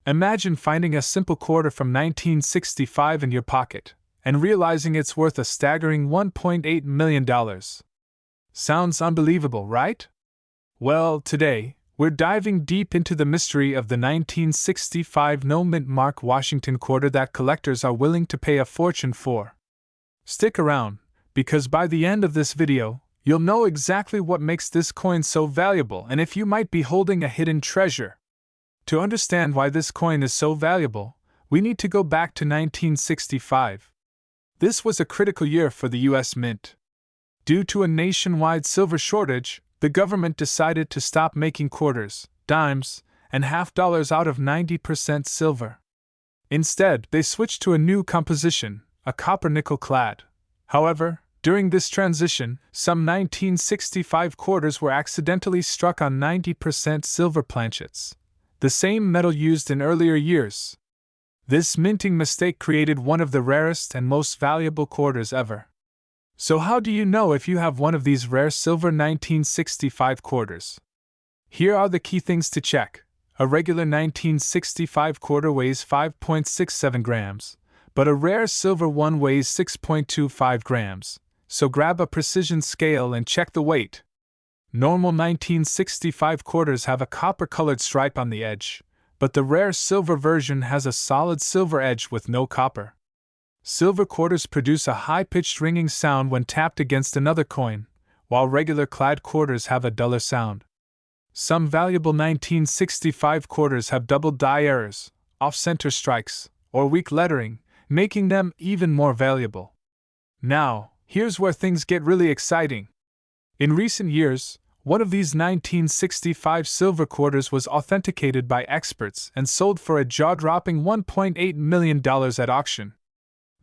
Imagine finding a simple quarter from 1965 in your pocket and realizing it's worth a staggering $1.8 million. Sounds unbelievable, right? Well, today, we're diving deep into the mystery of the 1965 no-mint mark Washington quarter that collectors are willing to pay a fortune for. Stick around, because by the end of this video, you'll know exactly what makes this coin so valuable and if you might be holding a hidden treasure. To understand why this coin is so valuable, we need to go back to 1965. This was a critical year for the U.S. Mint. Due to a nationwide silver shortage, the government decided to stop making quarters, dimes, and half dollars out of 90% silver. Instead, they switched to a new composition, a copper-nickel clad. However, during this transition, some 1965 quarters were accidentally struck on 90% silver planchets, the same metal used in earlier years. This minting mistake created one of the rarest and most valuable quarters ever. So how do you know if you have one of these rare silver 1965 quarters? Here are the key things to check. A regular 1965 quarter weighs 5.67 grams, but a rare silver one weighs 6.25 grams, so grab a precision scale and check the weight. Normal 1965 quarters have a copper-colored stripe on the edge, but the rare silver version has a solid silver edge with no copper. Silver quarters produce a high-pitched ringing sound when tapped against another coin, while regular clad quarters have a duller sound. Some valuable 1965 quarters have double die errors, off-center strikes, or weak lettering, making them even more valuable. Now, here's where things get really exciting. In recent years, one of these 1965 silver quarters was authenticated by experts and sold for a jaw-dropping $1.8 million at auction.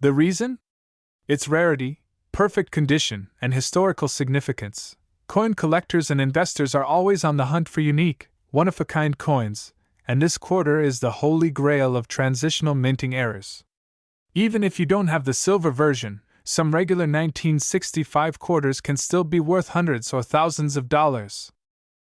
The reason? Its rarity, perfect condition, and historical significance. Coin collectors and investors are always on the hunt for unique, one-of-a-kind coins, and this quarter is the holy grail of transitional minting eras. Even if you don't have the silver version, some regular 1965 quarters can still be worth hundreds or thousands of dollars.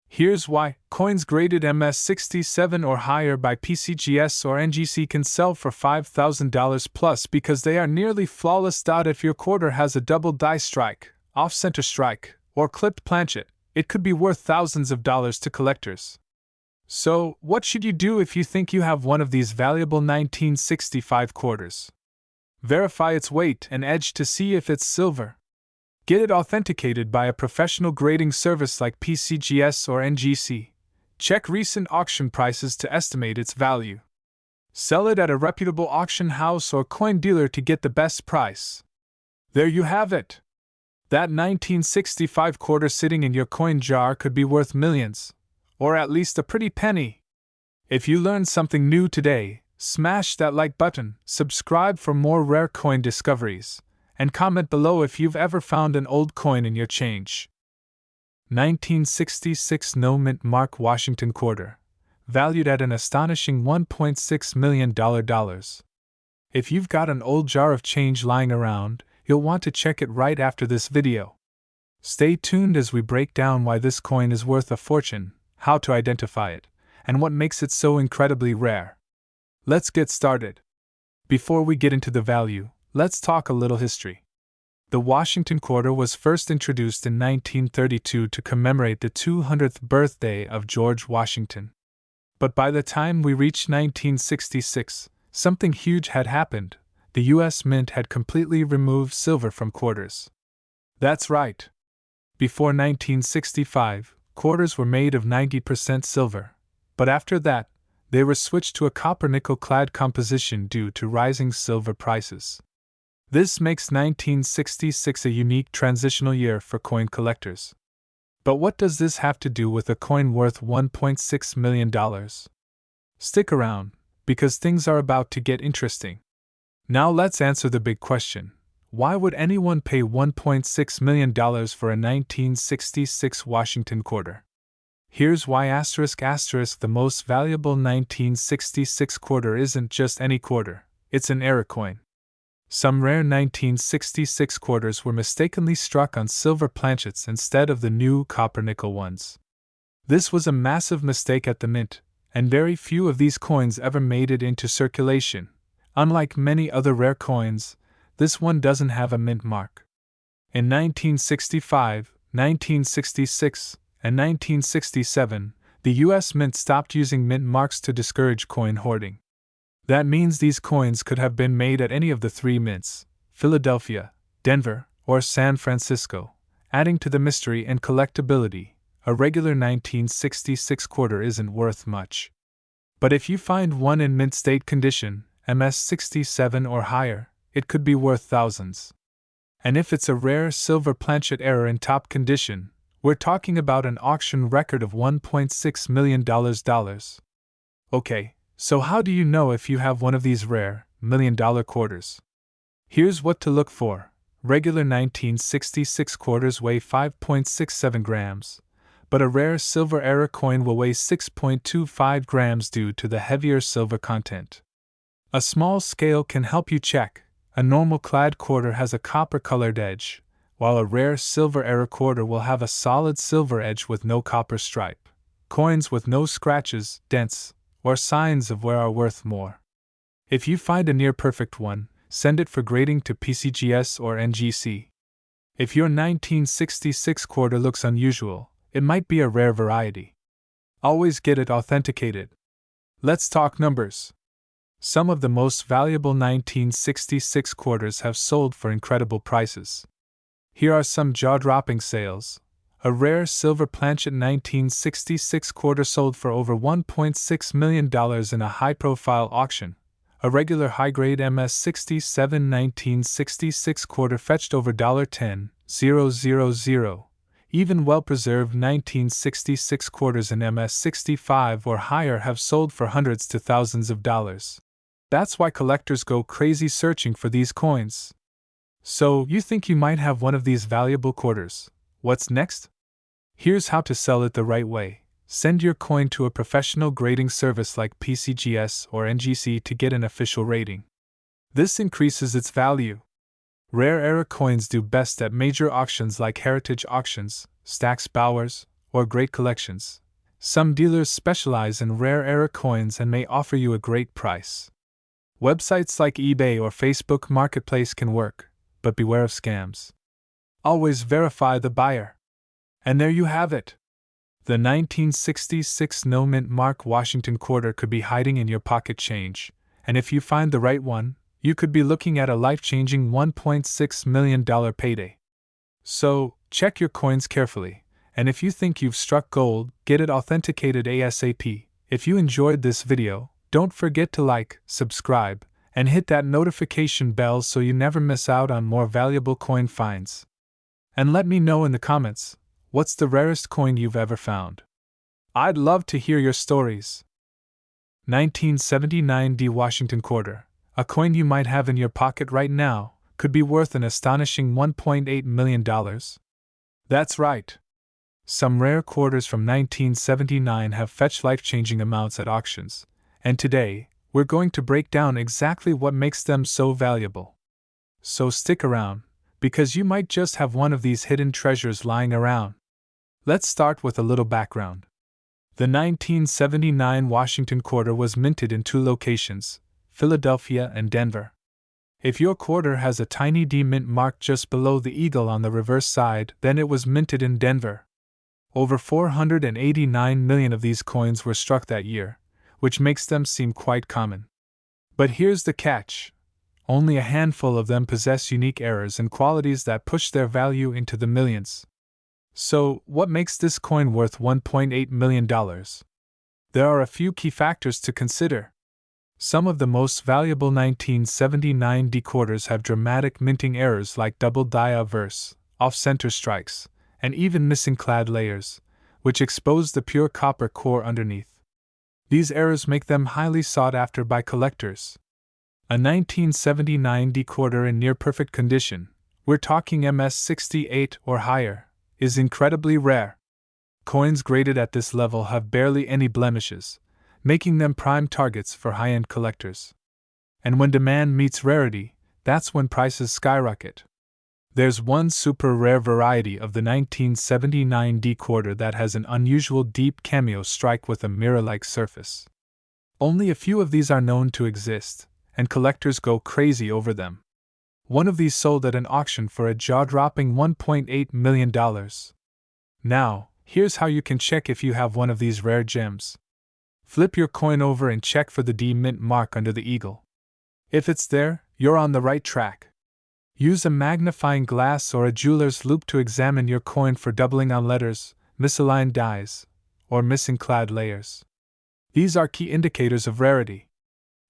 Here's why: coins graded MS-67 or higher by PCGS or NGC can sell for $5,000 plus because they are nearly flawless. If your quarter has a double die strike, off-center strike, or clipped planchet, it could be worth thousands of dollars to collectors. So, what should you do if you think you have one of these valuable 1965 quarters? Verify its weight and edge to see if it's silver. Get it authenticated by a professional grading service like PCGS or NGC. Check recent auction prices to estimate its value. Sell it at a reputable auction house or coin dealer to get the best price. There you have it. That 1965 quarter sitting in your coin jar could be worth millions, or at least a pretty penny. If you learned something new today, smash that like button, subscribe for more rare coin discoveries, and comment below if you've ever found an old coin in your change. 1966 no-mint mark Washington quarter, valued at an astonishing $1.6 million. If you've got an old jar of change lying around, you'll want to check it right after this video. Stay tuned as we break down why this coin is worth a fortune, how to identify it, and what makes it so incredibly rare. Let's get started. Before we get into the value, let's talk a little history. The Washington quarter was first introduced in 1932 to commemorate the 200th birthday of George Washington. But by the time we reached 1966, something huge had happened. The U.S. Mint had completely removed silver from quarters. That's right. Before 1965, quarters were made of 90% silver, but after that, they were switched to a copper-nickel clad composition due to rising silver prices. This makes 1966 a unique transitional year for coin collectors. But what does this have to do with a coin worth $1.6 million? Stick around, because things are about to get interesting. Now let's answer the big question. Why would anyone pay $1.6 million for a 1966 Washington quarter? Here's why ****. The most valuable 1966 quarter isn't just any quarter, it's an era coin. Some rare 1966 quarters were mistakenly struck on silver planchets instead of the new copper-nickel ones. This was a massive mistake at the mint, and very few of these coins ever made it into circulation. Unlike many other rare coins, this one doesn't have a mint mark. In 1965, 1966, and 1967, the U.S. Mint stopped using mint marks to discourage coin hoarding. That means these coins could have been made at any of the three mints, Philadelphia, Denver, or San Francisco. Adding to the mystery and collectability, a regular 1966 quarter isn't worth much. But if you find one in mint state condition, MS-67 or higher, it could be worth thousands. And if it's a rare silver planchet error in top condition, we're talking about an auction record of $1.6 million. Okay, so how do you know if you have one of these rare, million-dollar quarters? Here's what to look for. Regular 1966 quarters weigh 5.67 grams, but a rare silver era coin will weigh 6.25 grams due to the heavier silver content. A small scale can help you check. A normal clad quarter has a copper-colored edge, while a rare silver era quarter will have a solid silver edge with no copper stripe. Coins with no scratches, dents, or signs of wear are worth more. If you find a near-perfect one, send it for grading to PCGS or NGC. If your 1966 quarter looks unusual, it might be a rare variety. Always get it authenticated. Let's talk numbers. Some of the most valuable 1966 quarters have sold for incredible prices. Here are some jaw-dropping sales. A rare silver planchet 1966 quarter sold for over $1.6 million in a high-profile auction. A regular high-grade MS-67 1966 quarter fetched over $10,000. Even well-preserved 1966 quarters in MS-65 or higher have sold for hundreds to thousands of dollars. That's why collectors go crazy searching for these coins. So, you think you might have one of these valuable quarters. What's next? Here's how to sell it the right way. Send your coin to a professional grading service like PCGS or NGC to get an official rating. This increases its value. Rare era coins do best at major auctions like heritage auctions, Stack's Bowers, or Great Collections. Some dealers specialize in rare era coins and may offer you a great price. Websites like eBay or Facebook Marketplace can work, but beware of scams. Always verify the buyer. And there you have it. The 1966 no mint mark Washington quarter could be hiding in your pocket change, and if you find the right one, you could be looking at a life-changing $1.6 million payday. So, check your coins carefully, and if you think you've struck gold, get it authenticated ASAP. If you enjoyed this video, don't forget to like, subscribe, and hit that notification bell so you never miss out on more valuable coin finds. And let me know in the comments, what's the rarest coin you've ever found? I'd love to hear your stories. 1979 D Washington quarter, a coin you might have in your pocket right now, could be worth an astonishing $1.8 million. That's right. Some rare quarters from 1979 have fetched life-changing amounts at auctions, and today, we're going to break down exactly what makes them so valuable. So stick around, because you might just have one of these hidden treasures lying around. Let's start with a little background. The 1979 Washington quarter was minted in two locations, Philadelphia and Denver. If your quarter has a tiny D mint mark just below the eagle on the reverse side, then it was minted in Denver. Over 489 million of these coins were struck that year, which makes them seem quite common. But here's the catch. Only a handful of them possess unique errors and qualities that push their value into the millions. So, what makes this coin worth $1.8 million? There are a few key factors to consider. Some of the most valuable 1979 D quarters have dramatic minting errors like double dia verse, off-center strikes, and even missing clad layers, which expose the pure copper core underneath. These errors make them highly sought after by collectors. A 1979 D quarter in near-perfect condition, we're talking MS-68 or higher, is incredibly rare. Coins graded at this level have barely any blemishes, making them prime targets for high-end collectors. And when demand meets rarity, that's when prices skyrocket. There's one super rare variety of the 1979 D quarter that has an unusual deep cameo strike with a mirror-like surface. Only a few of these are known to exist, and collectors go crazy over them. One of these sold at an auction for a jaw-dropping $1.8 million. Now, here's how you can check if you have one of these rare gems. Flip your coin over and check for the D mint mark under the eagle. If it's there, you're on the right track. Use a magnifying glass or a jeweler's loupe to examine your coin for doubling on letters, misaligned dies, or missing clad layers. These are key indicators of rarity.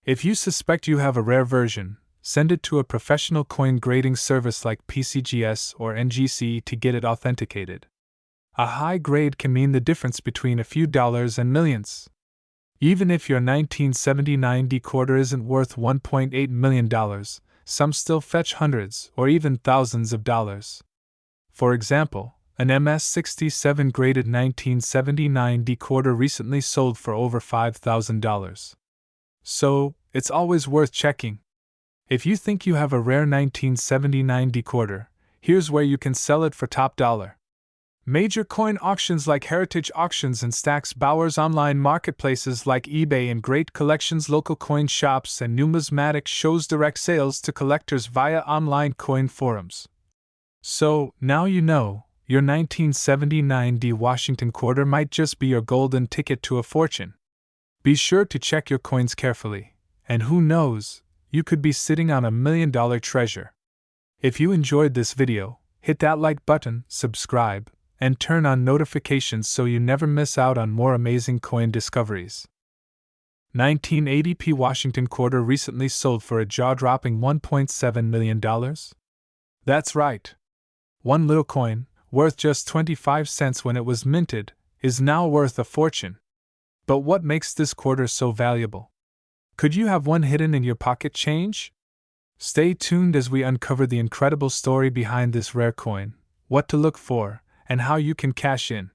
If you suspect you have a rare version, send it to a professional coin grading service like PCGS or NGC to get it authenticated. A high grade can mean the difference between a few dollars and millions. Even if your 1979 D quarter isn't worth $1.8 million, some still fetch hundreds or even thousands of dollars. For example, an MS-67 graded 1979 D quarter recently sold for over $5,000. So, it's always worth checking. If you think you have a rare 1979 D quarter, here's where you can sell it for top dollar. Major coin auctions like Heritage Auctions and Stack's Bowers, online marketplaces like eBay, and great collections local coin shops and numismatic shows direct sales to collectors via online coin forums. So, now you know, your 1979 D Washington quarter might just be your golden ticket to a fortune. Be sure to check your coins carefully, and who knows, you could be sitting on $1 million treasure. If you enjoyed this video, hit that like button, subscribe, and turn on notifications so you never miss out on more amazing coin discoveries. 1980 P Washington quarter recently sold for a jaw-dropping $1.7 million? That's right. One little coin, worth just 25 cents when it was minted, is now worth a fortune. But what makes this quarter so valuable? Could you have one hidden in your pocket change? Stay tuned as we uncover the incredible story behind this rare coin, what to look for, and how you can cash in.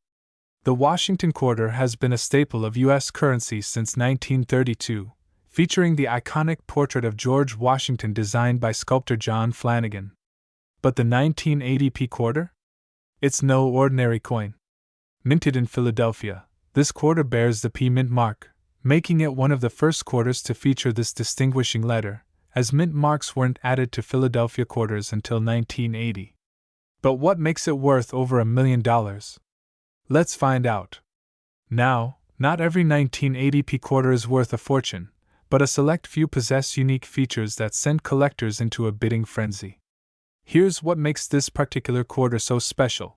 The Washington quarter has been a staple of U.S. currency since 1932, featuring the iconic portrait of George Washington designed by sculptor John Flanagan. But the 1980 P quarter? It's no ordinary coin. Minted in Philadelphia, this quarter bears the P mint mark, making it one of the first quarters to feature this distinguishing letter, as mint marks weren't added to Philadelphia quarters until 1980. But what makes it worth over $1 million? Let's find out. Now, not every 1980 P quarter is worth a fortune, but a select few possess unique features that send collectors into a bidding frenzy. Here's what makes this particular quarter so special.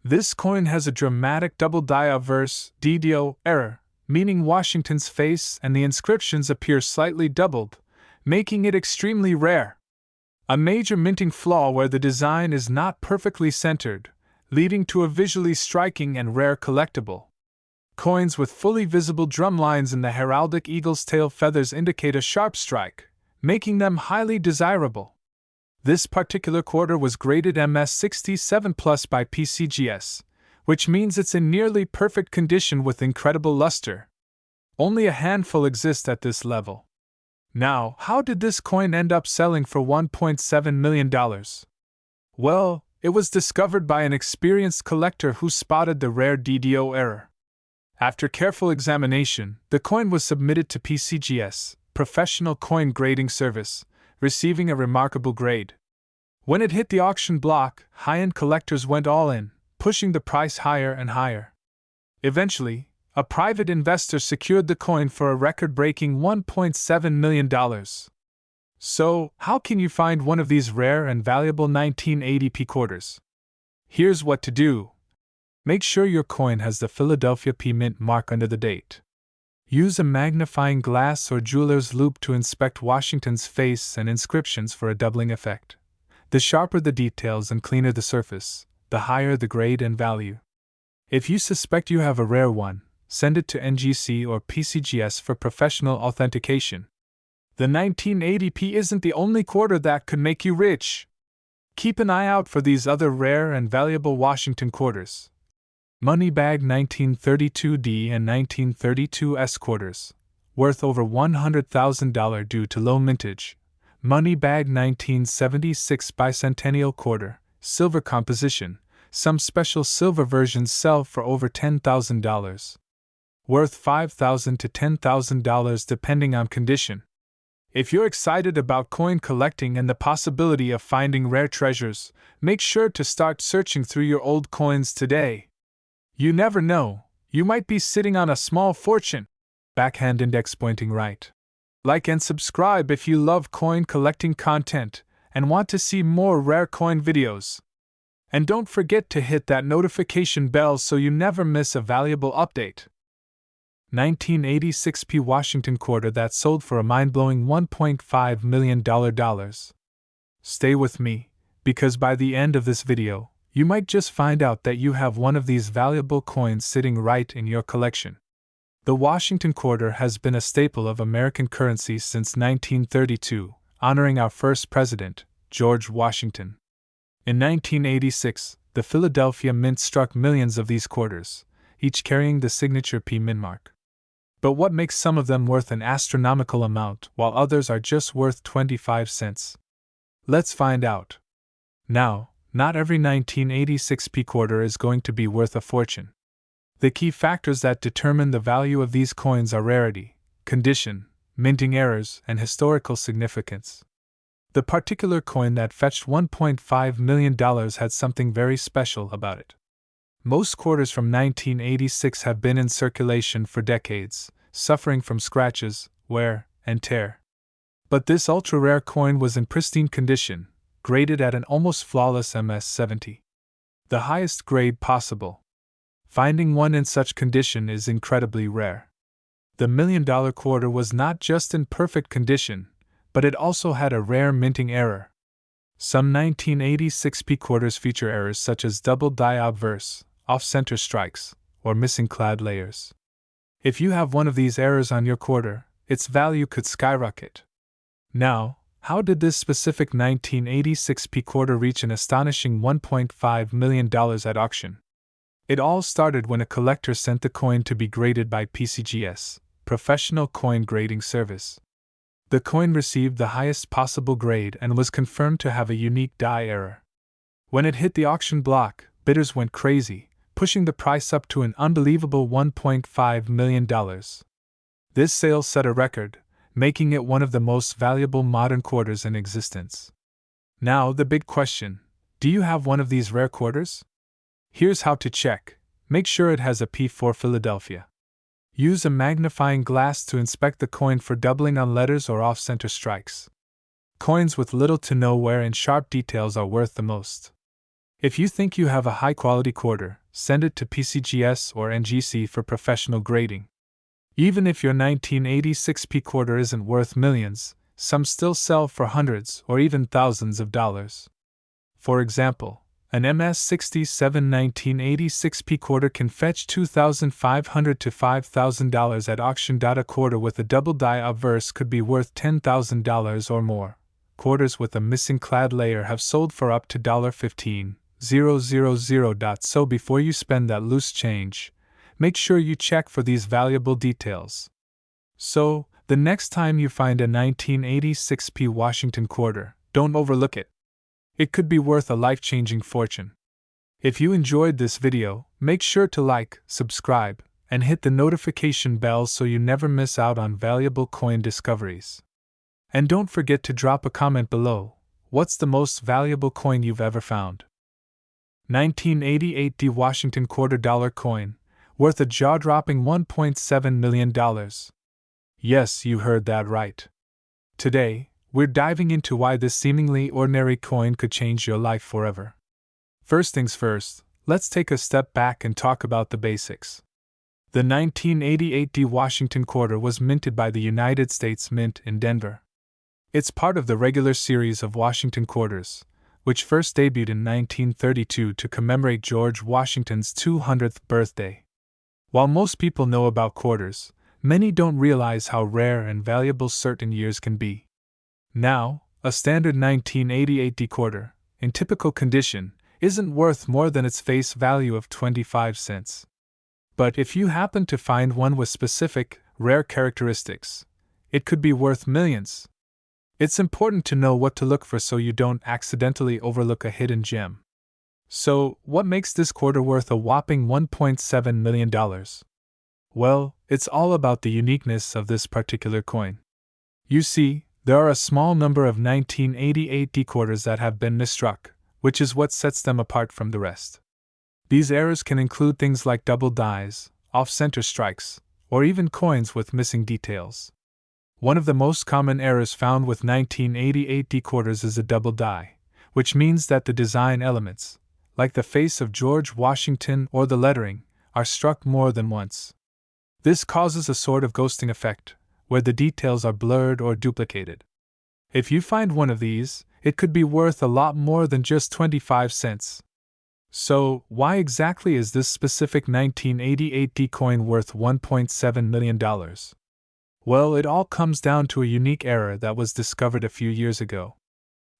This coin has a dramatic double die-averse (DDO) error, meaning Washington's face and the inscriptions appear slightly doubled, making it extremely rare. A major minting flaw where the design is not perfectly centered, leading to a visually striking and rare collectible. Coins with fully visible drum lines in the heraldic eagle's tail feathers indicate a sharp strike, making them highly desirable. This particular quarter was graded MS-67 Plus by PCGS, which means it's in nearly perfect condition with incredible luster. Only a handful exist at this level. Now, how did this coin end up selling for $1.7 million? Well, it was discovered by an experienced collector who spotted the rare DDO error. After careful examination, the coin was submitted to PCGS, Professional Coin Grading Service, receiving a remarkable grade. When it hit the auction block, high-end collectors went all in, pushing the price higher and higher. Eventually, a private investor secured the coin for a record-breaking $1.7 million. So, how can you find one of these rare and valuable 1980 P quarters? Here's what to do. Make sure your coin has the Philadelphia P mint mark under the date. Use a magnifying glass or jeweler's loupe to inspect Washington's face and inscriptions for a doubling effect. The sharper the details and cleaner the surface, the higher the grade and value. If you suspect you have a rare one, send it to NGC or PCGS for professional authentication. The 1980 P isn't the only quarter that could make you rich. Keep an eye out for these other rare and valuable Washington quarters. Moneybag 1932D and 1932S quarters, worth over $100,000 due to low mintage, Money bag 1976 bicentennial quarter, silver composition. Some special silver versions sell for over $10,000. Worth $5,000 to $10,000 depending on condition. If you're excited about coin collecting and the possibility of finding rare treasures, make sure to start searching through your old coins today. You never know, you might be sitting on a small fortune. Backhand index pointing right. Like and subscribe if you love coin collecting content and want to see more rare coin videos. And don't forget to hit that notification bell so you never miss a valuable update. 1986 P Washington quarter that sold for a mind-blowing $1.5 million. Stay with me, because by the end of this video, you might just find out that you have one of these valuable coins sitting right in your collection. The Washington quarter has been a staple of American currency since 1932, honoring our first president, George Washington. In 1986, the Philadelphia Mint struck millions of these quarters, each carrying the signature P Mint mark. But what makes some of them worth an astronomical amount while others are just worth 25 cents? Let's find out. Now, not every 1986 P quarter is going to be worth a fortune. The key factors that determine the value of these coins are rarity, condition, minting errors, and historical significance. The particular coin that fetched $1.5 million had something very special about it. Most quarters from 1986 have been in circulation for decades, suffering from scratches, wear, and tear. But this ultra-rare coin was in pristine condition, graded at an almost flawless MS-70. The highest grade possible. Finding one in such condition is incredibly rare. The $1 million quarter was not just in perfect condition, but it also had a rare minting error. Some 1986 P quarters feature errors such as double die obverse, off-center strikes, or missing clad layers. If you have one of these errors on your quarter, its value could skyrocket. Now, how did this specific 1986 P quarter reach an astonishing $1.5 million at auction? It all started when a collector sent the coin to be graded by PCGS, Professional Coin Grading Service. The coin received the highest possible grade and was confirmed to have a unique die error. When it hit the auction block, bidders went crazy, pushing the price up to an unbelievable $1.5 million. This sale set a record, making it one of the most valuable modern quarters in existence. Now the big question, do you have one of these rare quarters? Here's how to check. Make sure it has a P for Philadelphia. Use a magnifying glass to inspect the coin for doubling on letters or off-center strikes. Coins with little to no wear and sharp details are worth the most. If you think you have a high-quality quarter, send it to PCGS or NGC for professional grading. Even if your 1986 P quarter isn't worth millions, some still sell for hundreds or even thousands of dollars. For example, an MS-67 1986 P quarter can fetch $2,500 to $5,000 at auction. A quarter with a double die obverse could be worth $10,000 or more. Quarters with a missing clad layer have sold for up to $15,000. So before you spend that loose change, make sure you check for these valuable details. So, the next time you find a 1986 P Washington quarter, don't overlook it. It could be worth a life-changing fortune. If you enjoyed this video, make sure to like, subscribe, and hit the notification bell so you never miss out on valuable coin discoveries. And don't forget to drop a comment below. What's the most valuable coin you've ever found? 1988 D Washington quarter dollar coin, worth a jaw-dropping $1.7 million. Yes, you heard that right. Today, we're diving into why this seemingly ordinary coin could change your life forever. First things first, let's take a step back and talk about the basics. The 1988 D Washington quarter was minted by the United States Mint in Denver. It's part of the regular series of Washington quarters, which first debuted in 1932 to commemorate George Washington's 200th birthday. While most people know about quarters, many don't realize how rare and valuable certain years can be. Now, a standard 1988 D quarter, in typical condition, isn't worth more than its face value of 25 cents. But if you happen to find one with specific, rare characteristics, it could be worth millions. It's important to know what to look for so you don't accidentally overlook a hidden gem. So, what makes this quarter worth a whopping $1.7 million? Well, it's all about the uniqueness of this particular coin. You see, there are a small number of 1988 D quarters that have been misstruck, which is what sets them apart from the rest. These errors can include things like double dies, off-center strikes, or even coins with missing details. One of the most common errors found with 1988 D quarters is a double die, which means that the design elements, like the face of George Washington or the lettering, are struck more than once. This causes a sort of ghosting effect, where the details are blurred or duplicated. If you find one of these, it could be worth a lot more than just 25 cents. So, why exactly is this specific 1988 D coin worth $1.7 million? Well, it all comes down to a unique error that was discovered a few years ago.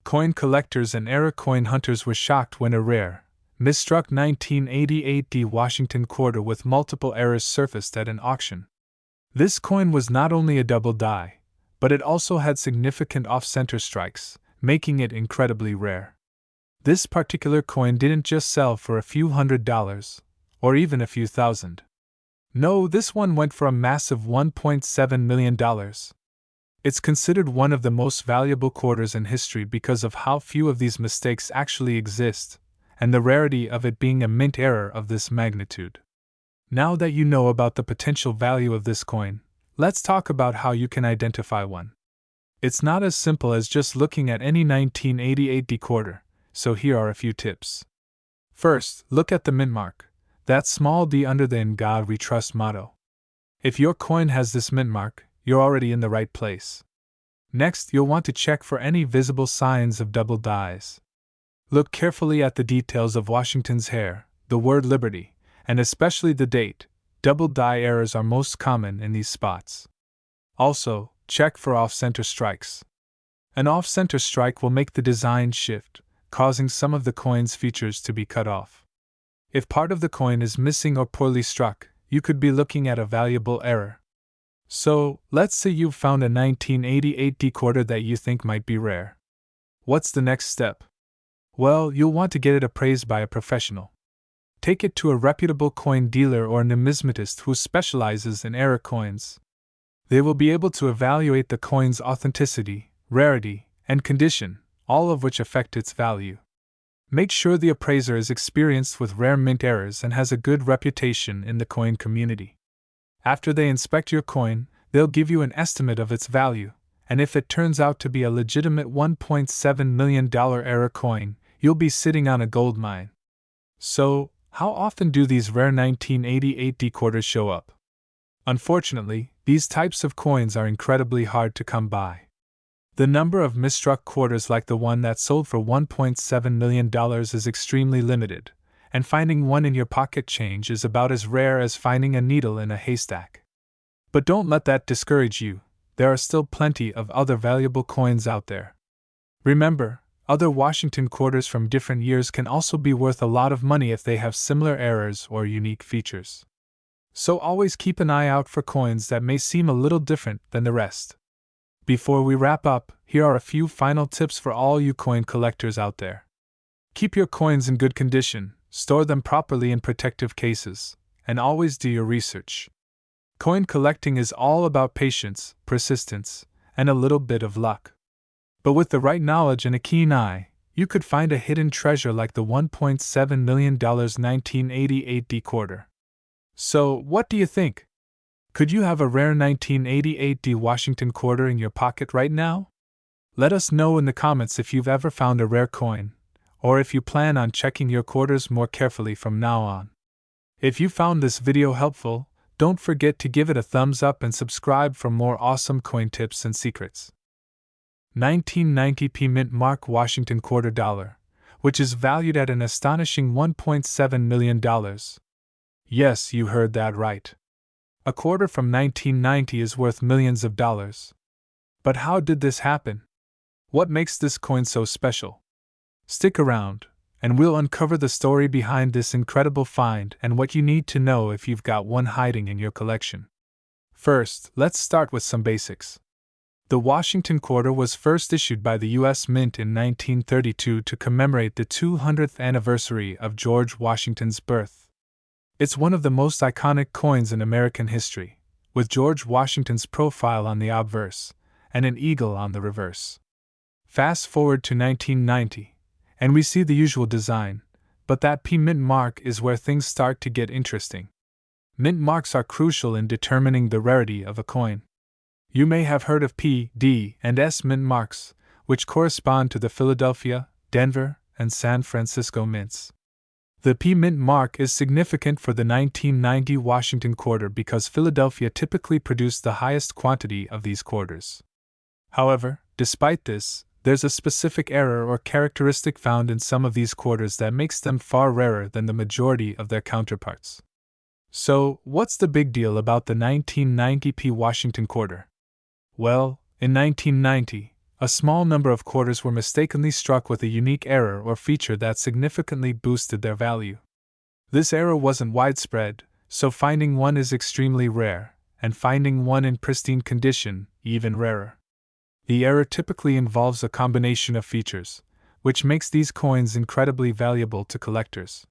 Coin collectors and error coin hunters were shocked when a rare, misstruck 1988 D Washington quarter with multiple errors surfaced at an auction. This coin was not only a double die, but it also had significant off-center strikes, making it incredibly rare. This particular coin didn't just sell for a few $100s, or even a few thousand. No, this one went for a massive $1.7 million. It's considered one of the most valuable quarters in history because of how few of these mistakes actually exist, and the rarity of it being a mint error of this magnitude. Now that you know about the potential value of this coin, let's talk about how you can identify one. It's not as simple as just looking at any 1988 D quarter, so here are a few tips. First, look at the mint mark, that small d under the "In God We Trust" motto. If your coin has this mint mark, you're already in the right place. Next, you'll want to check for any visible signs of double dies. Look carefully at the details of Washington's hair, the word Liberty, and especially the date. Double die errors are most common in these spots. Also, check for off-center strikes. An off-center strike will make the design shift, causing some of the coin's features to be cut off. If part of the coin is missing or poorly struck, you could be looking at a valuable error. So, let's say you've found a 1988 D quarter that you think might be rare. What's the next step? Well, you'll want to get it appraised by a professional. Take it to a reputable coin dealer or numismatist who specializes in error coins. They will be able to evaluate the coin's authenticity, rarity, and condition, all of which affect its value. Make sure the appraiser is experienced with rare mint errors and has a good reputation in the coin community. After they inspect your coin, they'll give you an estimate of its value, and if it turns out to be a legitimate $1.7 million error coin, you'll be sitting on a gold mine. So, how often do these rare 1988 D quarters show up? Unfortunately, these types of coins are incredibly hard to come by. The number of misstruck quarters like the one that sold for $1.7 million is extremely limited, and finding one in your pocket change is about as rare as finding a needle in a haystack. But don't let that discourage you, there are still plenty of other valuable coins out there. Remember, other Washington quarters from different years can also be worth a lot of money if they have similar errors or unique features. So always keep an eye out for coins that may seem a little different than the rest. Before we wrap up, here are a few final tips for all you coin collectors out there. Keep your coins in good condition, store them properly in protective cases, and always do your research. Coin collecting is all about patience, persistence, and a little bit of luck. But with the right knowledge and a keen eye, you could find a hidden treasure like the $1.7 million 1988 D quarter. So, what do you think? Could you have a rare 1988 D Washington quarter in your pocket right now? Let us know in the comments if you've ever found a rare coin, or if you plan on checking your quarters more carefully from now on. If you found this video helpful, don't forget to give it a thumbs up and subscribe for more awesome coin tips and secrets. 1990p mint mark Washington quarter dollar, which is valued at an astonishing $1.7 million. Yes, you heard that right. A quarter from 1990 is worth millions of dollars. But how did this happen? What makes this coin so special? Stick around, and we'll uncover the story behind this incredible find and what you need to know if you've got one hiding in your collection. First, let's start with some basics. The Washington quarter was first issued by the U.S. Mint in 1932 to commemorate the 200th anniversary of George Washington's birth. It's one of the most iconic coins in American history, with George Washington's profile on the obverse and an eagle on the reverse. Fast forward to 1990, and we see the usual design, but that P mint mark is where things start to get interesting. Mint marks are crucial in determining the rarity of a coin. You may have heard of P, D, and S mint marks, which correspond to the Philadelphia, Denver, and San Francisco mints. The P mint mark is significant for the 1990 Washington quarter because Philadelphia typically produced the highest quantity of these quarters. However, despite this, there's a specific error or characteristic found in some of these quarters that makes them far rarer than the majority of their counterparts. So, what's the big deal about the 1990 P Washington quarter? Well, in 1990, a small number of quarters were mistakenly struck with a unique error or feature that significantly boosted their value. This error wasn't widespread, so finding one is extremely rare, and finding one in pristine condition, even rarer. The error typically involves a combination of features, which makes these coins incredibly valuable to collectors.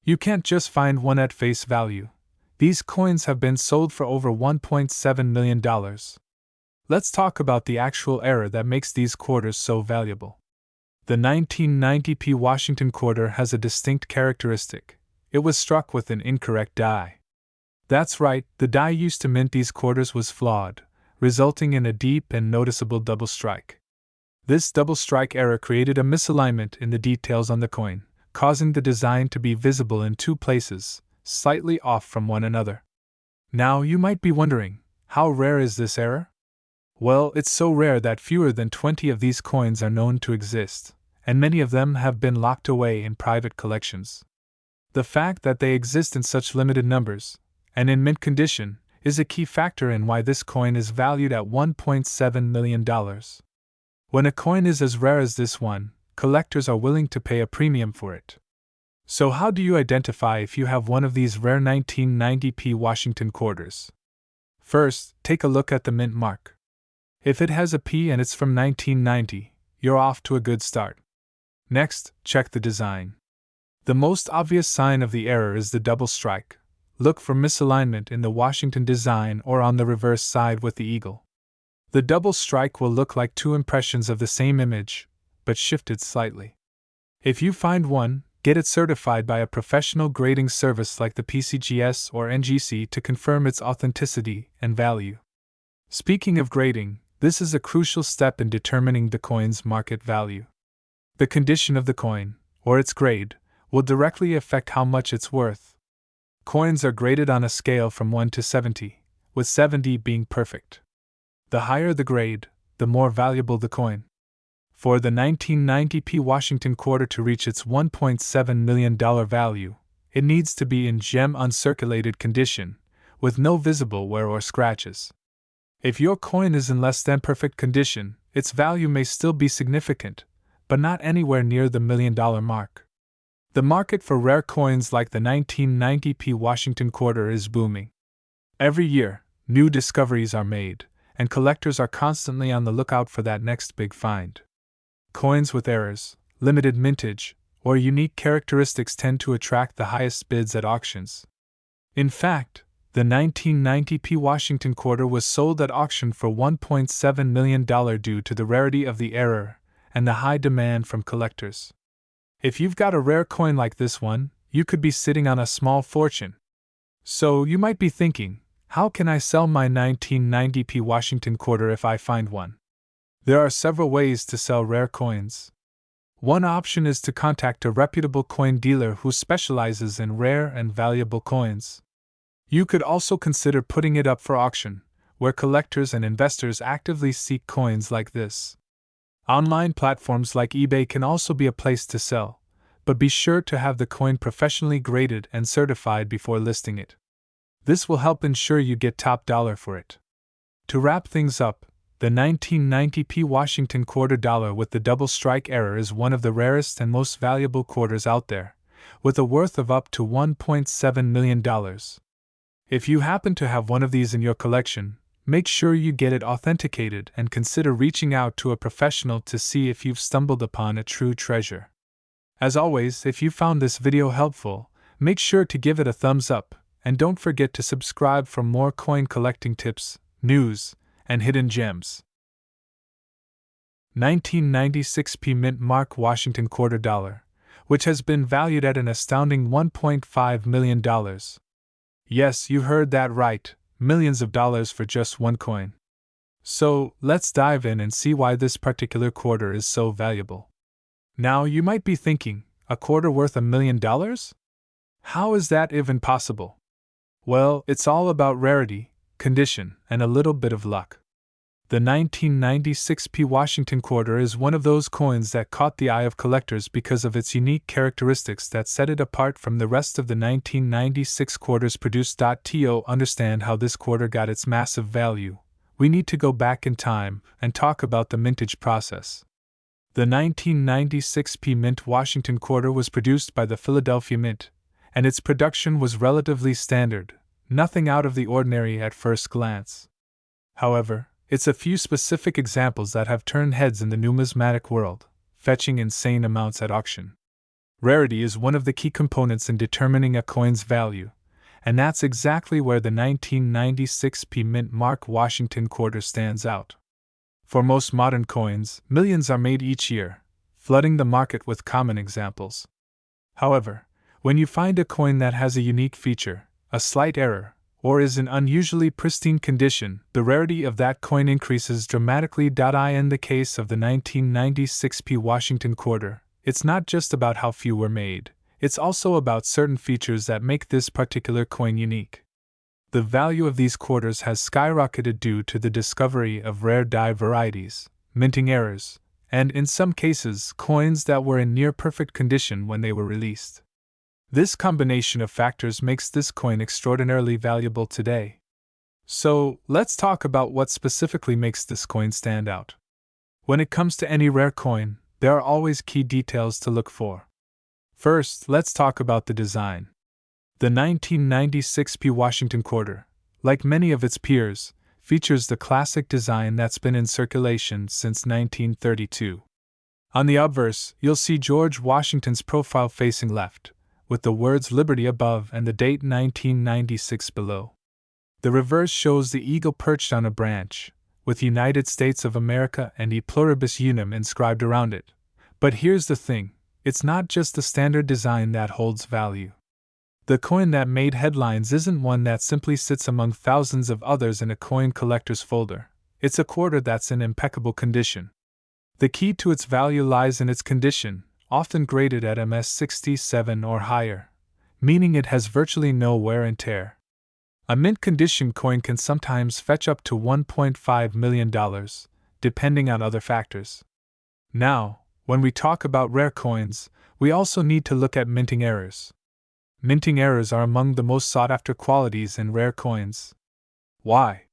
You can't just find one at face value. These coins have been sold for over $1.7 million. Let's talk about the actual error that makes these quarters so valuable. The 1990 P Washington quarter has a distinct characteristic. It was struck with an incorrect die. That's right, the die used to mint these quarters was flawed, resulting in a deep and noticeable double strike. This double strike error created a misalignment in the details on the coin, causing the design to be visible in two places, slightly off from one another. Now you might be wondering, how rare is this error? Well, it's so rare that fewer than 20 of these coins are known to exist, and many of them have been locked away in private collections. The fact that they exist in such limited numbers, and in mint condition, is a key factor in why this coin is valued at $1.7 million. When a coin is as rare as this one, collectors are willing to pay a premium for it. So how do you identify if you have one of these rare 1990 P Washington quarters? First, take a look at the mint mark. If it has a P and it's from 1990, you're off to a good start. Next, check the design. The most obvious sign of the error is the double strike. Look for misalignment in the Washington design or on the reverse side with the eagle. The double strike will look like two impressions of the same image, but shifted slightly. If you find one, get it certified by a professional grading service like the PCGS or NGC to confirm its authenticity and value. Speaking of grading, this is a crucial step in determining the coin's market value. The condition of the coin, or its grade, will directly affect how much it's worth. Coins are graded on a scale from 1 to 70, with 70 being perfect. The higher the grade, the more valuable the coin. For the 1990 P Washington quarter to reach its $1.7 million value, it needs to be in gem uncirculated condition, with no visible wear or scratches. If your coin is in less than perfect condition, its value may still be significant, but not anywhere near the $1 million mark. The market for rare coins like the 1990 P Washington quarter is booming. Every year, new discoveries are made, and collectors are constantly on the lookout for that next big find. Coins with errors, limited mintage, or unique characteristics tend to attract the highest bids at auctions. In fact, the 1990 P Washington quarter was sold at auction for $1.7 million due to the rarity of the error and the high demand from collectors. If you've got a rare coin like this one, you could be sitting on a small fortune. So you might be thinking, how can I sell my 1990 P Washington quarter if I find one? There are several ways to sell rare coins. One option is to contact a reputable coin dealer who specializes in rare and valuable coins. You could also consider putting it up for auction, where collectors and investors actively seek coins like this. Online platforms like eBay can also be a place to sell, but be sure to have the coin professionally graded and certified before listing it. This will help ensure you get top dollar for it. To wrap things up, the 1990 P Washington quarter dollar with the double strike error is one of the rarest and most valuable quarters out there, with a worth of up to $1.7 million. If you happen to have one of these in your collection, make sure you get it authenticated and consider reaching out to a professional to see if you've stumbled upon a true treasure. As always, if you found this video helpful, make sure to give it a thumbs up, and don't forget to subscribe for more coin collecting tips, news, and hidden gems. 1996 P Mint Mark Washington Quarter Dollar, which has been valued at an astounding $1.5 million. Yes, you heard that right, millions of dollars for just one coin. So, let's dive in and see why this particular quarter is so valuable. Now, you might be thinking, a quarter worth $1 million? How is that even possible? Well, it's all about rarity, condition, and a little bit of luck. The 1996 P Washington quarter is one of those coins that caught the eye of collectors because of its unique characteristics that set it apart from the rest of the 1996 quarters produced. To understand how this quarter got its massive value, we need to go back in time and talk about the mintage process. The 1996 P Mint Washington quarter was produced by the Philadelphia Mint, and its production was relatively standard, nothing out of the ordinary at first glance. However, it's a few specific examples that have turned heads in the numismatic world, fetching insane amounts at auction. Rarity is one of the key components in determining a coin's value, and that's exactly where the 1996 P Mint Mark Washington quarter stands out. For most modern coins, millions are made each year, flooding the market with common examples. However, when you find a coin that has a unique feature, a slight error, or is in unusually pristine condition, the rarity of that coin increases dramatically. In the case of the 1996 P Washington quarter, it's not just about how few were made, it's also about certain features that make this particular coin unique. The value of these quarters has skyrocketed due to the discovery of rare die varieties, minting errors, and in some cases, coins that were in near perfect condition when they were released. This combination of factors makes this coin extraordinarily valuable today. So, let's talk about what specifically makes this coin stand out. When it comes to any rare coin, there are always key details to look for. First, let's talk about the design. The 1996 P Washington quarter, like many of its peers, features the classic design that's been in circulation since 1932. On the obverse, you'll see George Washington's profile facing left, with the words Liberty above and the date 1996 below. The reverse shows the eagle perched on a branch, with United States of America and E Pluribus Unum inscribed around it. But here's the thing, it's not just the standard design that holds value. The coin that made headlines isn't one that simply sits among thousands of others in a coin collector's folder. It's a quarter that's in impeccable condition. The key to its value lies in its condition, often graded at MS 67 or higher, meaning it has virtually no wear and tear. A mint condition coin can sometimes fetch up to $1.5 million, depending on other factors. Now, when we talk about rare coins, we also need to look at minting errors. Minting errors are among the most sought-after qualities in rare coins. Why?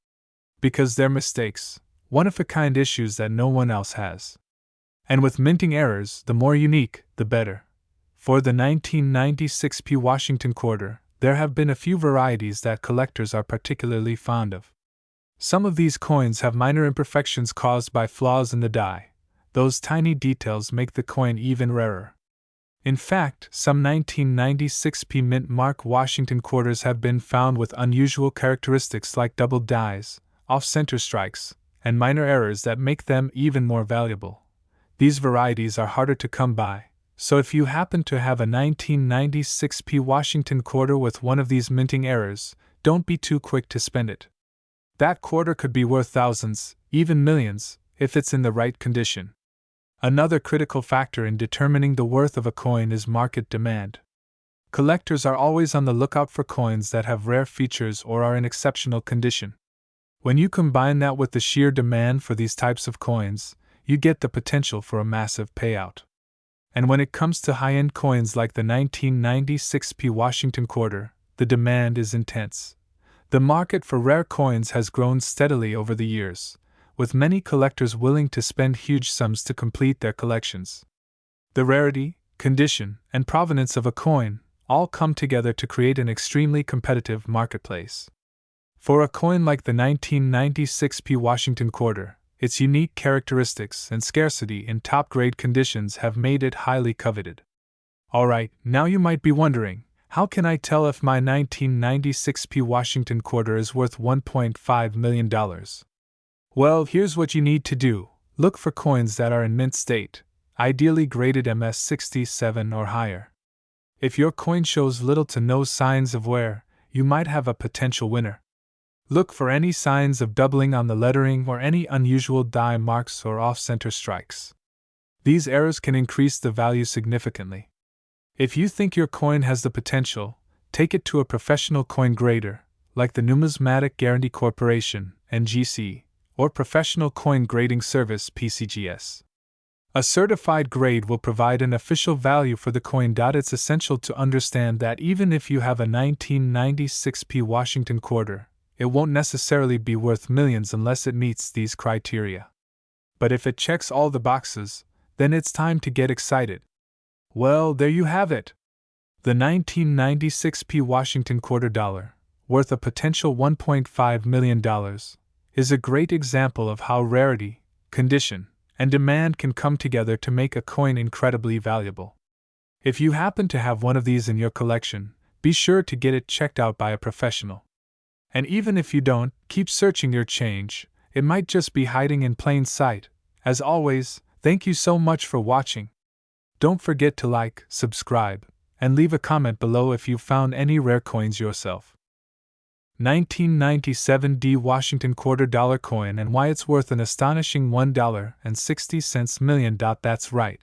Because they're mistakes, one-of-a-kind issues that no one else has. And with minting errors, the more unique, the better. For the 1996 P Washington quarter, there have been a few varieties that collectors are particularly fond of. Some of these coins have minor imperfections caused by flaws in the die. Those tiny details make the coin even rarer. In fact, some 1996 P Mint Mark Washington quarters have been found with unusual characteristics like doubled dies, off-center strikes, and minor errors that make them even more valuable. These varieties are harder to come by, so if you happen to have a 1996 P Washington quarter with one of these minting errors, don't be too quick to spend it. That quarter could be worth thousands, even millions, if it's in the right condition. Another critical factor in determining the worth of a coin is market demand. Collectors are always on the lookout for coins that have rare features or are in exceptional condition. When you combine that with the sheer demand for these types of coins, you get the potential for a massive payout. And when it comes to high-end coins like the 1996 P Washington quarter, the demand is intense. The market for rare coins has grown steadily over the years, with many collectors willing to spend huge sums to complete their collections. The rarity, condition, and provenance of a coin all come together to create an extremely competitive marketplace. For a coin like the 1996p Washington quarter, its unique characteristics and scarcity in top-grade conditions have made it highly coveted. Alright, now you might be wondering, how can I tell if my 1996p Washington quarter is worth $1.5 million? Well, here's what you need to do. Look for coins that are in mint state, ideally graded MS 67 or higher. If your coin shows little to no signs of wear, you might have a potential winner. Look for any signs of doubling on the lettering or any unusual die marks or off-center strikes. These errors can increase the value significantly. If you think your coin has the potential, take it to a professional coin grader, like the Numismatic Guarantee Corporation, NGC, or Professional Coin Grading Service, PCGS. A certified grade will provide an official value for the coin. It's essential to understand that even if you have a 1996p Washington quarter, it won't necessarily be worth millions unless it meets these criteria. But if it checks all the boxes, then it's time to get excited. Well, there you have it. The 1996p Washington quarter dollar, worth a potential $1.5 million, is a great example of how rarity, condition, and demand can come together to make a coin incredibly valuable. If you happen to have one of these in your collection, be sure to get it checked out by a professional. And even if you don't, keep searching your change, it might just be hiding in plain sight. As always, thank you so much for watching. Don't forget to like, subscribe, and leave a comment below if you've found any rare coins yourself. 1997D Washington quarter dollar coin and why it's worth an astonishing $1.60 million. That's right.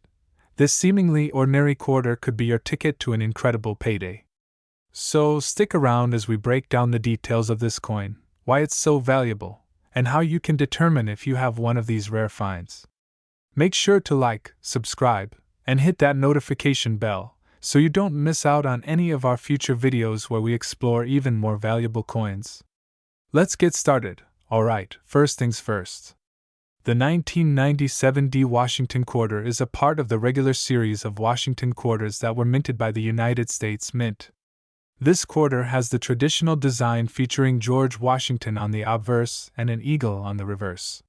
This seemingly ordinary quarter could be your ticket to an incredible payday. So stick around as we break down the details of this coin, why it's so valuable, and how you can determine if you have one of these rare finds. Make sure to like, subscribe, and hit that notification bell so you don't miss out on any of our future videos where we explore even more valuable coins. Let's get started. Alright, first things first. The 1997D Washington quarter is a part of the regular series of Washington quarters that were minted by the United States Mint. This quarter has the traditional design featuring George Washington on the obverse and an eagle on the reverse.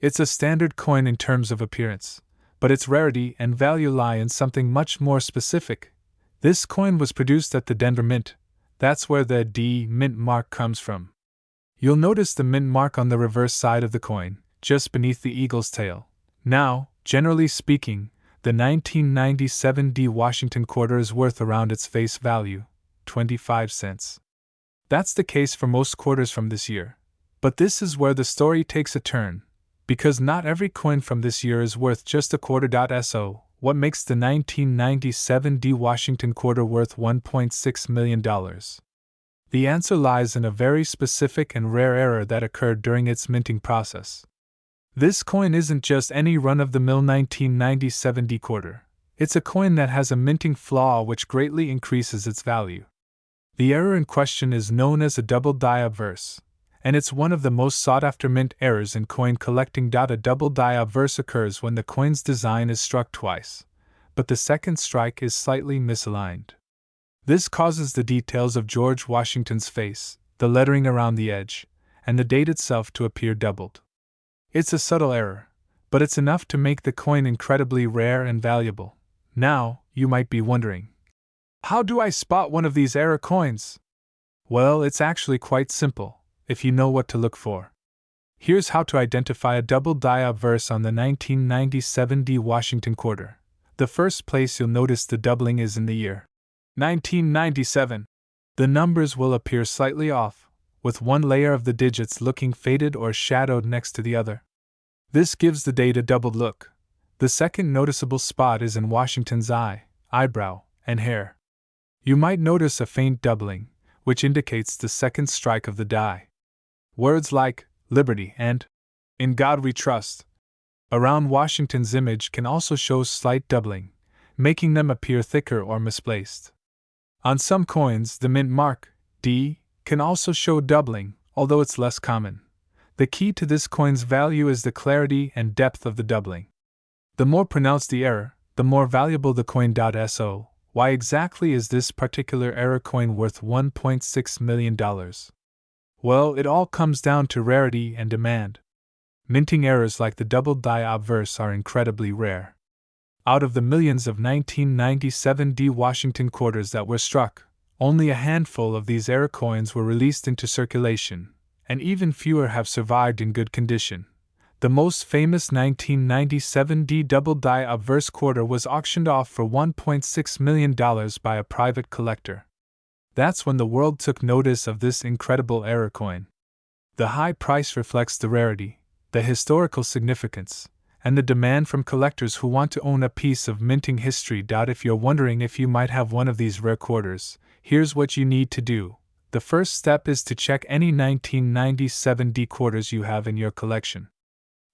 It's a standard coin in terms of appearance, but its rarity and value lie in something much more specific. This coin was produced at the Denver Mint. That's where the D Mint mark comes from. You'll notice the mint mark on the reverse side of the coin, just beneath the eagle's tail. Now, generally speaking, the 1997D Washington quarter is worth around its face value, 25 cents. That's the case for most quarters from this year. But this is where the story takes a turn, because not every coin from this year is worth just a quarter. So, what makes the 1997D Washington quarter worth $1.6 million? The answer lies in a very specific and rare error that occurred during its minting process. This coin isn't just any run-of-the-mill 1997D quarter. It's a coin that has a minting flaw which greatly increases its value. The error in question is known as a double die obverse, and it's one of the most sought-after mint errors in coin collecting. A double die obverse occurs when the coin's design is struck twice, but the second strike is slightly misaligned. This causes the details of George Washington's face, the lettering around the edge, and the date itself to appear doubled. It's a subtle error, but it's enough to make the coin incredibly rare and valuable. Now, you might be wondering, how do I spot one of these error coins? Well, it's actually quite simple, if you know what to look for. Here's how to identify a double die obverse on the 1997D Washington quarter. The first place you'll notice the doubling is in the year 1997. The numbers will appear slightly off, with one layer of the digits looking faded or shadowed next to the other. This gives the date a doubled look. The second noticeable spot is in Washington's eye, eyebrow, and hair. You might notice a faint doubling, which indicates the second strike of the die. Words like liberty and in God we trust around Washington's image can also show slight doubling, making them appear thicker or misplaced. On some coins, the mint mark, D, can also show doubling, although it's less common. The key to this coin's value is the clarity and depth of the doubling. The more pronounced the error, the more valuable the coin. So, why exactly is this particular error coin worth $1.6 million? Well, it all comes down to rarity and demand. Minting errors like the double die obverse are incredibly rare. Out of the millions of 1997 D Washington quarters that were struck, only a handful of these error coins were released into circulation, and even fewer have survived in good condition. The most famous 1997 D double die obverse quarter was auctioned off for $1.6 million by a private collector. That's when the world took notice of this incredible error coin. The high price reflects the rarity, the historical significance, and the demand from collectors who want to own a piece of minting history. If you're wondering if you might have one of these rare quarters, here's what you need to do. The first step is to check any 1997 D quarters you have in your collection.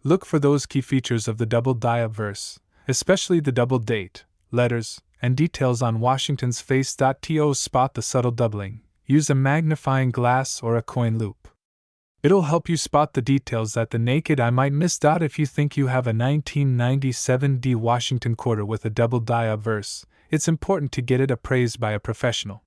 Look for those key features of the double die obverse, especially the double date, letters, and details on Washington's face. To spot the subtle doubling, use a magnifying glass or a coin loop. It'll help you spot the details that the naked eye might miss. If you think you have a 1997 D Washington quarter with a double die obverse, it's important to get it appraised by a professional.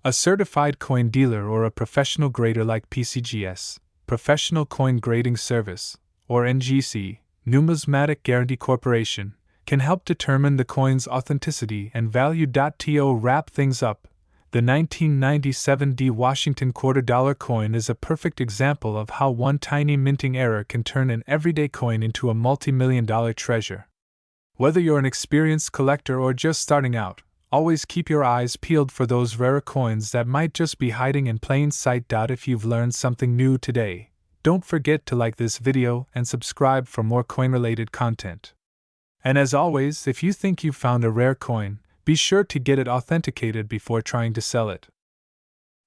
A certified coin dealer or a professional grader like PCGS, Professional Coin Grading Service, or NGC, Numismatic Guarantee Corporation, can help determine the coin's authenticity and value. To wrap things up, the 1997 D Washington $quarter coin is a perfect example of how one tiny minting error can turn an everyday coin into a multi-million-dollar treasure. Whether you're an experienced collector or just starting out, always keep your eyes peeled for those rarer coins that might just be hiding in plain sight. If you've learned something new today, don't forget to like this video and subscribe for more coin-related content. And as always, if you think you've found a rare coin, be sure to get it authenticated before trying to sell it.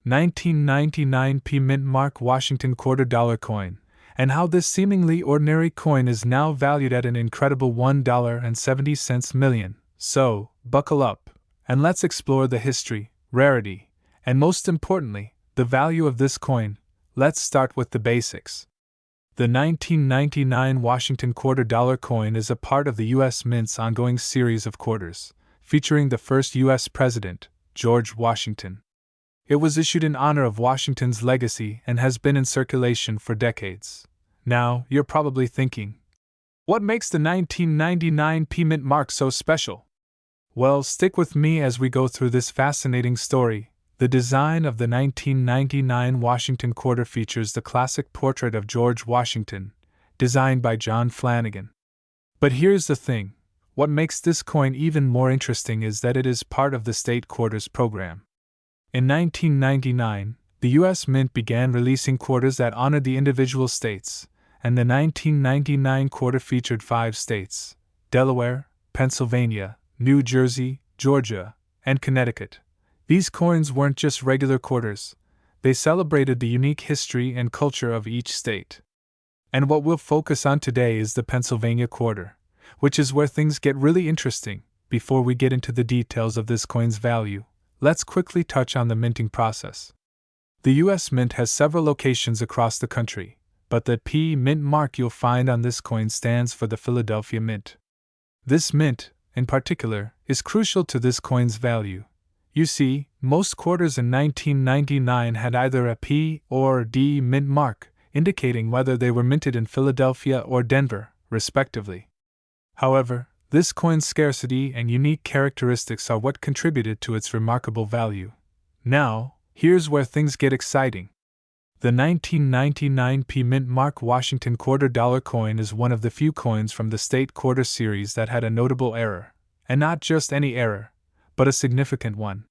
1999 P Mint Mark Washington $quarter coin, and how this seemingly ordinary coin is now valued at an incredible $1.70 million. So, buckle up, and let's explore the history, rarity, and most importantly, the value of this coin. Let's start with the basics. The 1999 Washington $quarter coin is a part of the U.S. Mint's ongoing series of quarters, featuring the first U.S. President, George Washington. It was issued in honor of Washington's legacy and has been in circulation for decades. Now, you're probably thinking, what makes the 1999 P Mint Mark so special? Well, stick with me as we go through this fascinating story. The design of the 1999 Washington quarter features the classic portrait of George Washington, designed by John Flanagan. But here's the thing. What makes this coin even more interesting is that it is part of the State Quarters program. In 1999, the U.S. Mint began releasing quarters that honored the individual states, and the 1999 quarter featured 5 states: Delaware, Pennsylvania, New Jersey, Georgia, and Connecticut. These coins weren't just regular quarters, they celebrated the unique history and culture of each state. And what we'll focus on today is the Pennsylvania quarter, which is where things get really interesting. Before we get into the details of this coin's value, let's quickly touch on the minting process. The U.S. Mint has several locations across the country, but the P Mint mark you'll find on this coin stands for the Philadelphia Mint. This mint, in particular, is crucial to this coin's value. You see, most quarters in 1999 had either a P or D Mint mark, indicating whether they were minted in Philadelphia or Denver, respectively. However, this coin's scarcity and unique characteristics are what contributed to its remarkable value. Now, here's where things get exciting. The 1999 P Mint Mark Washington $quarter coin is one of the few coins from the State Quarter series that had a notable error, and not just any error, but a significant one.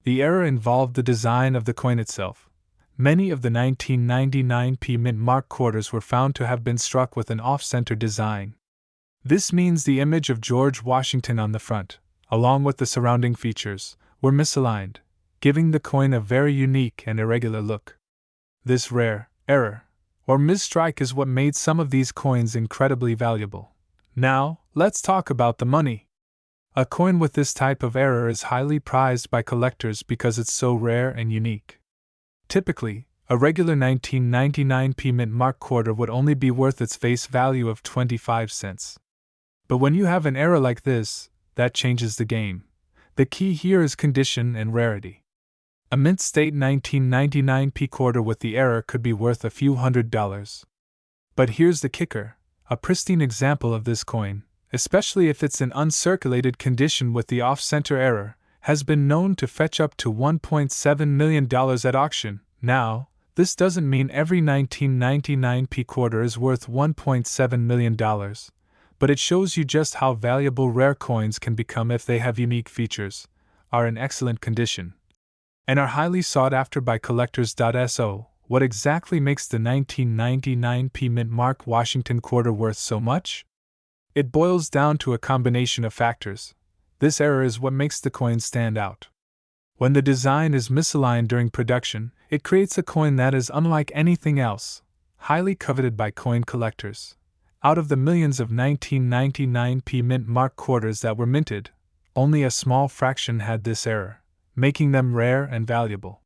The error involved the design of the coin itself. Many of the 1999 P Mint Mark quarters were found to have been struck with an off-center design. This means the image of George Washington on the front, along with the surrounding features, were misaligned, giving the coin a very unique and irregular look. This rare error, or misstrike, is what made some of these coins incredibly valuable. Now, let's talk about the money. A coin with this type of error is highly prized by collectors because it's so rare and unique. Typically, a regular 1999 P Mint Mark quarter would only be worth its face value of 25 cents. But when you have an error like this, that changes the game. The key here is condition and rarity. A mint state 1999 p quarter with the error could be worth a few $100s. But here's the kicker: a pristine example of this coin, especially if it's in uncirculated condition with the off-center error, has been known to fetch up to $1.7 million at auction. Now, this doesn't mean every 1999 p quarter is worth $1.7 million, but it shows you just how valuable rare coins can become if they have unique features, are in excellent condition, and are highly sought after by collectors. So, what exactly makes the 1999 p mint mark Washington quarter worth so much? It boils down to a combination of factors. This error is what makes the coin stand out. When the design is misaligned during production, it creates a coin that is unlike anything else, highly coveted by coin collectors. Out of the millions of 1999 p mint mark quarters that were minted, only a small fraction had this error, making them rare and valuable.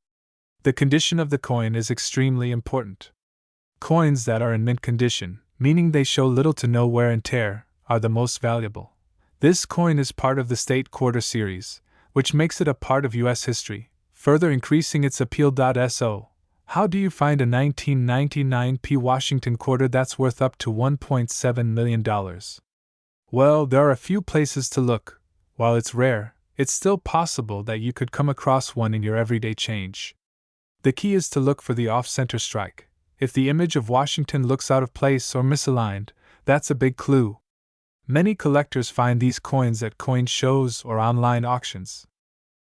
The condition of the coin is extremely important. Coins that are in mint condition, meaning they show little to no wear and tear, are the most valuable. This coin is part of the State Quarter series, which makes it a part of U.S. history, further increasing its appeal. So, how do you find a 1999 p Washington quarter that's worth up to $1.7 million? Well, there are a few places to look. While it's rare, it's still possible that you could come across one in your everyday change. The key is to look for the off-center strike. If the image of Washington looks out of place or misaligned, that's a big clue. Many collectors find these coins at coin shows or online auctions.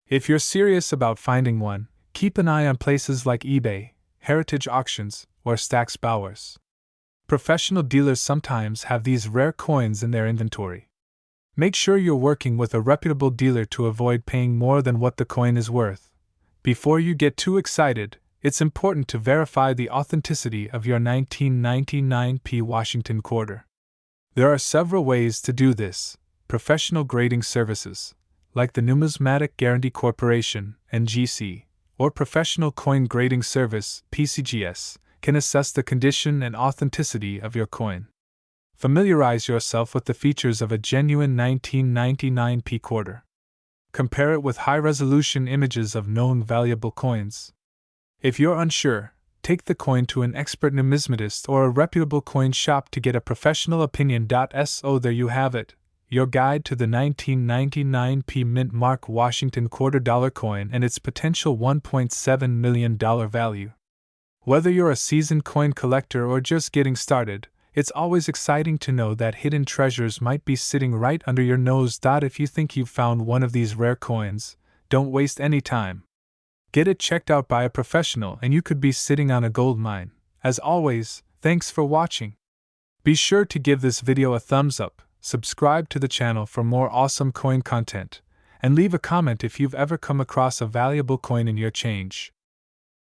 If you're serious about finding one, keep an eye on places like eBay, Heritage Auctions, or Stack's Bowers. Professional dealers sometimes have these rare coins in their inventory. Make sure you're working with a reputable dealer to avoid paying more than what the coin is worth. Before you get too excited, it's important to verify the authenticity of your 1999 p Washington quarter. There are several ways to do this. Professional grading services, like the Numismatic Guarantee Corporation, NGC, or Professional Coin Grading Service, PCGS, can assess the condition and authenticity of your coin. Familiarize yourself with the features of a genuine 1999 p quarter. Compare it with high-resolution images of known valuable coins. If you're unsure, take the coin to an expert numismatist or a reputable coin shop to get a professional opinion. So there you have it, your guide to the 1999 p mint mark Washington $quarter coin and its potential $1.7 million value. Whether you're a seasoned coin collector or just getting started, it's always exciting to know that hidden treasures might be sitting right under your nose. If you think you've found one of these rare coins, don't waste any time. Get it checked out by a professional and you could be sitting on a gold mine. As always, thanks for watching. Be sure to give this video a thumbs up, subscribe to the channel for more awesome coin content, and leave a comment if you've ever come across a valuable coin in your change.